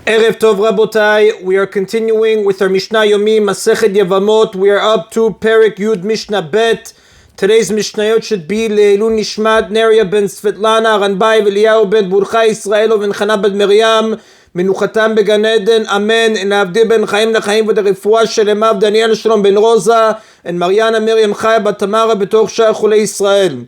Erev Tov Rabotai, we are continuing with our Mishna Yomi, Masechet Yevamot. We are up to Perek Yud Mishnah Bet. Today's Mishnayot should be Leilun Nishmat, Neria ben Svetlana, Ranbai, Eliyahu ben Burcha, Israelo ben Chana ben Miriam, Menuchatam began Eden, Amen, and Avdi ben Chaim Nachaim, with the Refuah Shelemav, Daniel Shalom ben Rosa, and Mariana Miriam Chaya bat Tamara betoch Shah Chulei Israel.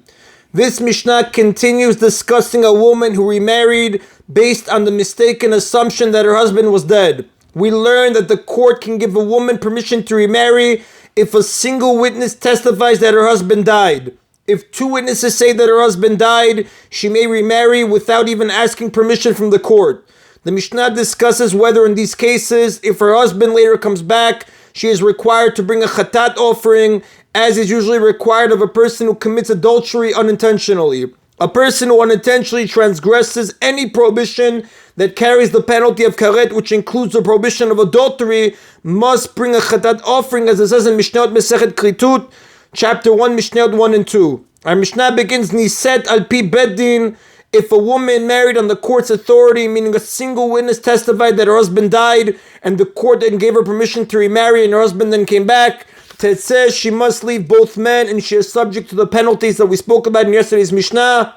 This Mishnah continues discussing a woman who remarried based on the mistaken assumption that her husband was dead. We learned that the court can give a woman permission to remarry if a single witness testifies that her husband died. If two witnesses say that her husband died, she may remarry without even asking permission from the court. The Mishnah discusses whether in these cases, if her husband later comes back, she is required to bring a chatat offering, as is usually required of a person who commits adultery unintentionally. A person who unintentionally transgresses any prohibition that carries the penalty of karet, which includes the prohibition of adultery, must bring a chatat offering, as it says in Mishnayot Mesechet Kritut, chapter 1, Mishnayot 1 and 2. Our Mishnah begins, Niset al pi beddin. If a woman married on the court's authority, meaning a single witness testified that her husband died, and the court then gave her permission to remarry, and her husband then came back, it says she must leave both men, and she is subject to the penalties that we spoke about in yesterday's Mishnah.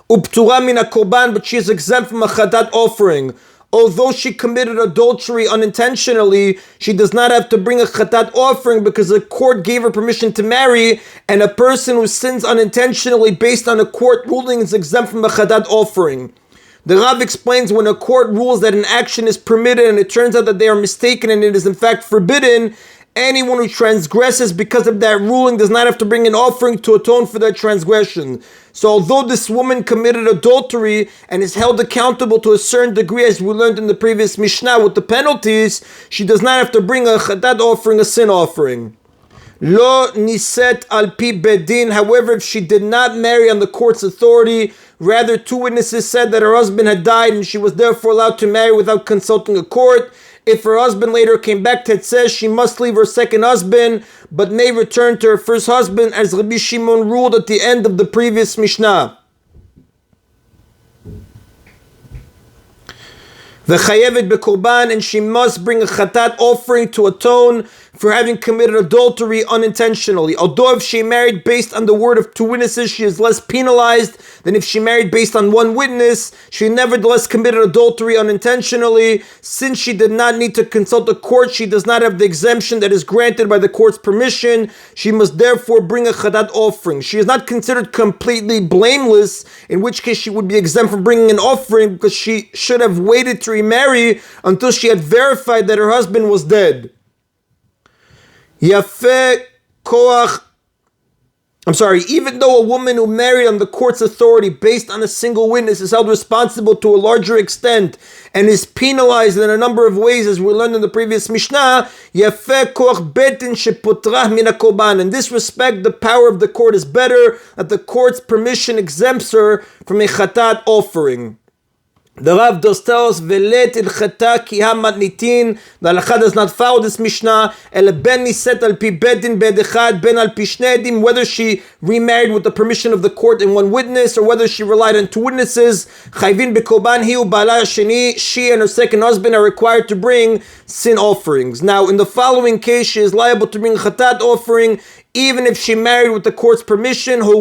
Uptura min korban, but she is exempt from a chatat offering. Although she committed adultery unintentionally, she does not have to bring a chatat offering because the court gave her permission to marry, and a person who sins unintentionally based on a court ruling is exempt from a chatat offering. The Rav explains when a court rules that an action is permitted and it turns out that they are mistaken and it is in fact forbidden, anyone who transgresses because of that ruling does not have to bring an offering to atone for that transgression. So although this woman committed adultery and is held accountable to a certain degree, as we learned in the previous Mishnah with the penalties, she does not have to bring a chatat offering, a sin offering. Lo niset al pi bedin. However, if she did not marry on the court's authority, rather two witnesses said that her husband had died and she was therefore allowed to marry without consulting a court, if her husband later came back, it says she must leave her second husband, but may return to her first husband, as Rabbi Shimon ruled at the end of the previous Mishnah. V'chayevet bekorban, and she must bring a chatat offering to atone for having committed adultery unintentionally. Although if she married based on the word of two witnesses, she is less penalized than if she married based on one witness. She nevertheless committed adultery unintentionally. Since she did not need to consult the court, she does not have the exemption that is granted by the court's permission. She must therefore bring a chatat offering. She is not considered completely blameless, in which case she would be exempt from bringing an offering because she should have waited to remarry until she had verified that her husband was dead. Even though a woman who married on the court's authority based on a single witness is held responsible to a larger extent and is penalized in a number of ways, as we learned in the previous Mishnah, in this respect, the power of the court is better, that the court's permission exempts her from a chatat offering. The Rav does tell us, Velet ilchata ki hamatnitin. The Halakha does not follow this Mishnah. El ben niset al pi bedin bedechad ben al pi shnei edim. Whether she remarried with the permission of the court and one witness, or whether she relied on two witnesses, chayvin bekorban hiu bala sheni. She and her second husband are required to bring sin offerings. Now, in the following case, she is liable to bring a chatat offering, even if she married with the court's permission. If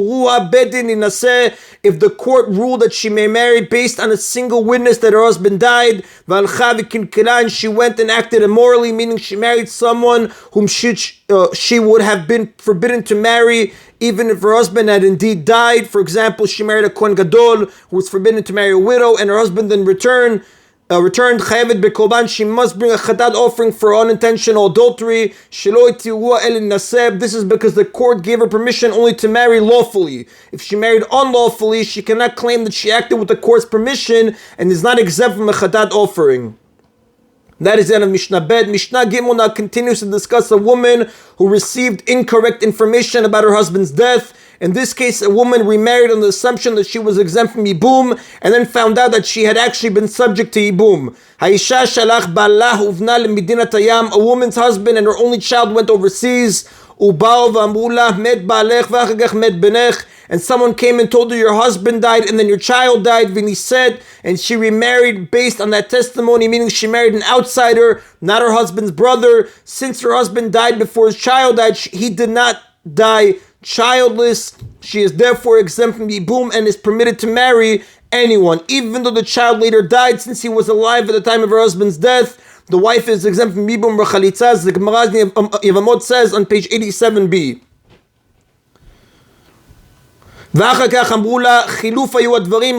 the court ruled that she may marry based on a single witness that her husband died, and she went and acted immorally, meaning she married someone whom she would have been forbidden to marry even if her husband had indeed died. For example, she married a Kohen Gadol who was forbidden to marry a widow, and her husband then returned chayavet bekorban. She must bring a chatat offering for unintentional adultery. This is because the court gave her permission only to marry lawfully. If she married unlawfully, she cannot claim that she acted with the court's permission and is not exempt from a chatat offering. That is the end of Mishnah Bet. Mishnah Gimel now continues to discuss a woman who received incorrect information about her husband's death. In this case, a woman remarried on the assumption that she was exempt from Yibum, and then found out that she had actually been subject to Yibum. Haisha shalach balah uvna lemidinat hayam. A woman's husband and her only child went overseas. Ubao v'amru lah met baalech v'achar כך met benech. and someone came and told her your husband died and then your child died, Vini said, and she remarried based on that testimony, meaning she married an outsider, not her husband's brother. Since her husband died before his child died, he did not die childless. She is therefore exempt from Yibum and is permitted to marry anyone, even though the child later died. Since he was alive at the time of her husband's death, the wife is exempt from Yibum Rachalitza, as the Gemara Yevamot says on page 87b.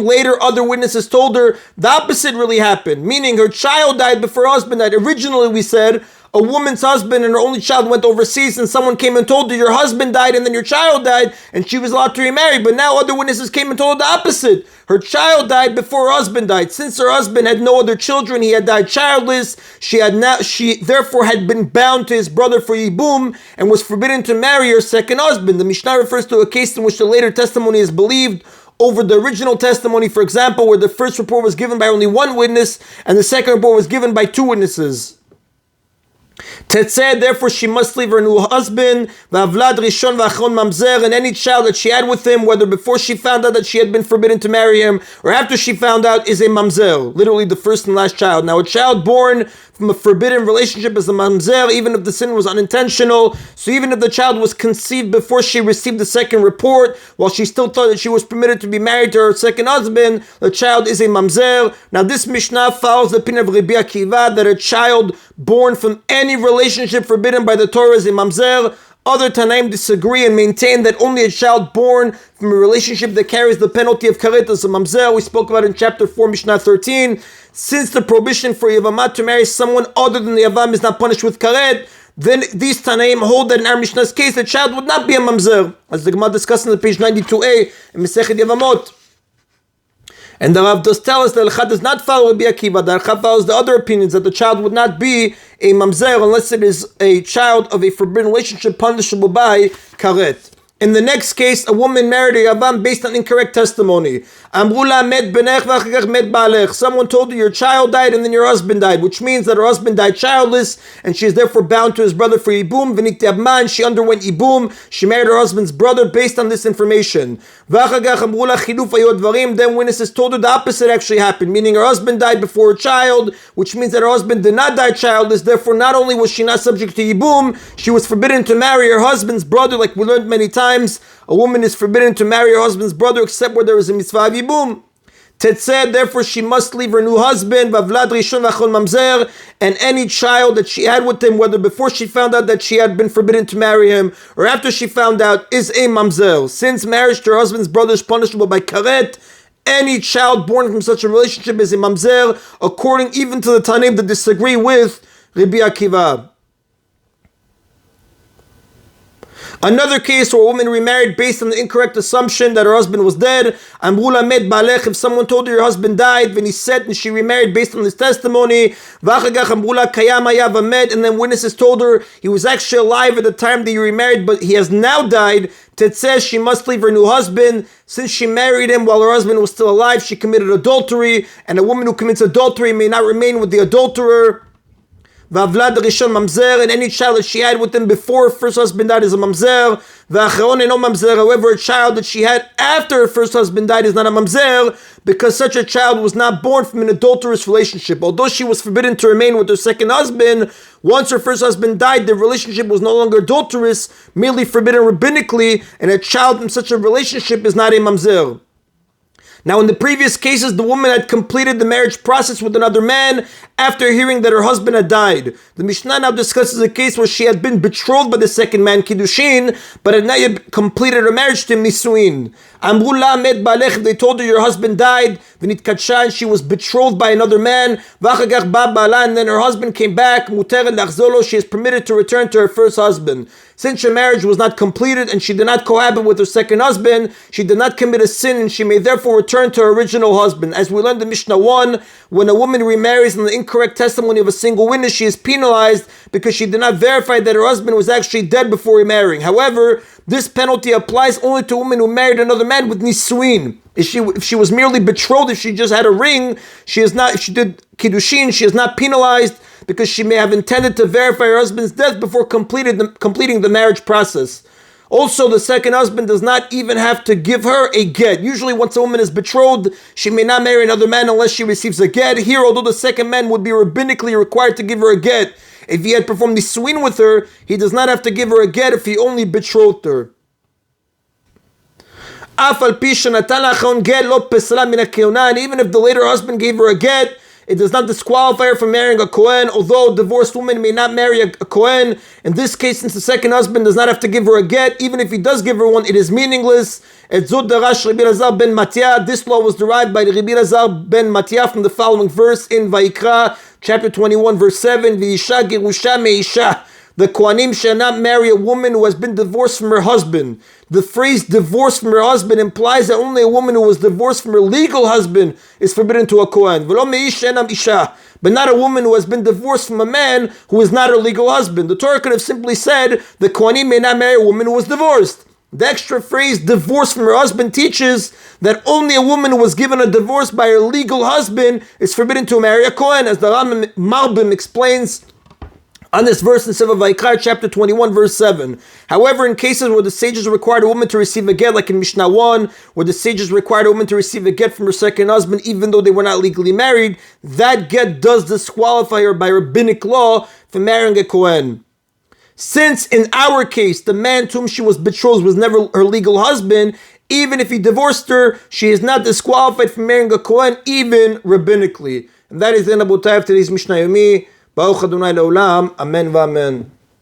Later, other witnesses told her the opposite really happened, meaning her child died before her husband died. Originally, we said a woman's husband and her only child went overseas, and someone came and told her your husband died and then your child died, and she was allowed to remarry. But now other witnesses came and told her the opposite. Her child died before her husband died. Since her husband had no other children, he had died childless. She therefore had been bound to his brother for Yibum and was forbidden to marry her second husband. The Mishnah refers to a case in which the later testimony is believed over the original testimony, for example, where the first report was given by only one witness and the second report was given by two witnesses. Tetzeh, therefore she must leave her new husband, v'avlad rishon v'achron mamzer, and any child that she had with him, whether before she found out that she had been forbidden to marry him, or after she found out, is a mamzer, literally the first and last child. Now a child born from a forbidden relationship is a mamzer, even if the sin was unintentional. So even if the child was conceived before she received the second report, while she still thought that she was permitted to be married to her second husband, the child is a mamzer. Now this Mishnah follows the opinion of Rabbi Akiva that a child born from any relationship forbidden by the Torah is a mamzer. Other Tanaim disagree and maintain that only a child born from a relationship that carries the penalty of karet is a mamzer. We spoke about in chapter 4, Mishnah 13. Since the prohibition for Yevamot to marry someone other than the Yavam is not punished with karet, then these Tanaim hold that in our Mishnah's case, the child would not be a mamzer, as the Gemara discussed on page 92a in Masechet Yevamot. And the Rav does tell us that Al-Chad does not follow Rabbi Akiva. The Al-Chad follows the other opinions that the child would not be a mamzer unless it is a child of a forbidden relationship punishable by karet. In the next case, a woman married a Yavam based on incorrect testimony. Someone told her your child died and then your husband died, which means that her husband died childless and she is therefore bound to his brother for Yibum. And she underwent Yibum. She married her husband's brother based on this information. Then witnesses told her the opposite actually happened, meaning her husband died before her child, which means that her husband did not die childless. Therefore, not only was she not subject to Yibum, she was forbidden to marry her husband's brother, like we learned many times. A woman is forbidden to marry her husband's brother except where there is a mitzvah of Yibum. Tetzeh, therefore she must leave her new husband, v'avlad rishon v'achron mamzer, and any child that she had with him, whether before she found out that she had been forbidden to marry him, or after she found out, is a mamzer. Since marriage to her husband's brother is punishable by karet, any child born from such a relationship is a mamzer, according even to the Tanaim that disagree with Rabbi Akiva. Another case where a woman remarried based on the incorrect assumption that her husband was dead. If someone told her your husband died, then he said, and she remarried based on this testimony. And then witnesses told her he was actually alive at the time that you remarried, but he has now died. Tetzeh, she must leave her new husband. Since she married him while her husband was still alive, she committed adultery, and a woman who commits adultery may not remain with the adulterer. V'avlad rishon mamzer, and any child that she had with him before her first husband died is a mamzer. V'acharon eno mamzer. However, a child that she had after her first husband died is not a mamzer, because such a child was not born from an adulterous relationship. Although she was forbidden to remain with her second husband, once her first husband died, the relationship was no longer adulterous, merely forbidden rabbinically, and a child from such a relationship is not a mamzer. Now, in the previous cases, the woman had completed the marriage process with another man after hearing that her husband had died. The Mishnah now discusses a case where she had been betrothed by the second man, Kiddushin, but had not yet completed her marriage to him, Nisuin. They told her your husband died, and she was betrothed by another man, and then her husband came back, she is permitted to return to her first husband. Since her marriage was not completed and she did not cohabit with her second husband, she did not commit a sin and she may therefore return to her original husband. As we learned in Mishnah 1, when a woman remarries on the incorrect testimony of a single witness, she is penalized because she did not verify that her husband was actually dead before remarrying. However, this penalty applies only to a woman who married another man with nisuin. If she was merely betrothed, if she just had a ring, she is not. If she did kiddushin, she is not penalized because she may have intended to verify her husband's death before completing the marriage process. Also, the second husband does not even have to give her a get. Usually once a woman is betrothed, she may not marry another man unless she receives a get. Here, although the second man would be rabbinically required to give her a get, if he had performed the swin with her, he does not have to give her a get if he only betrothed her. And even if the later husband gave her a get, it does not disqualify her from marrying a Kohen, although a divorced woman may not marry a Kohen. In this case, since the second husband does not have to give her a get, even if he does give her one, it is meaningless. This law was derived by Rabbi Elazar ben Matya from the following verse in Vayikra, chapter 21, verse 7, V'isha gerusha meisha. The Kohanim shall not marry a woman who has been divorced from her husband. The phrase divorced from her husband implies that only a woman who was divorced from her legal husband is forbidden to a Kohen. But not a woman who has been divorced from a man who is not her legal husband. The Torah could have simply said the Kohanim may not marry a woman who was divorced. The extra phrase divorced from her husband teaches that only a woman who was given a divorce by her legal husband is forbidden to marry a Kohen, as the Ram Malbim explains on this verse in Sefer Vayikra, chapter 21, verse 7. However, in cases where the sages required a woman to receive a get, like in Mishnah 1, where the sages required a woman to receive a get from her second husband, even though they were not legally married, that get does disqualify her by rabbinic law from marrying a Kohen. Since in our case, the man to whom she was betrothed was never her legal husband, even if he divorced her, she is not disqualified from marrying a Kohen, even rabbinically. And that is the end of today's Mishna Yomi. Baruch Adonai Le'olam. Amen v'amen.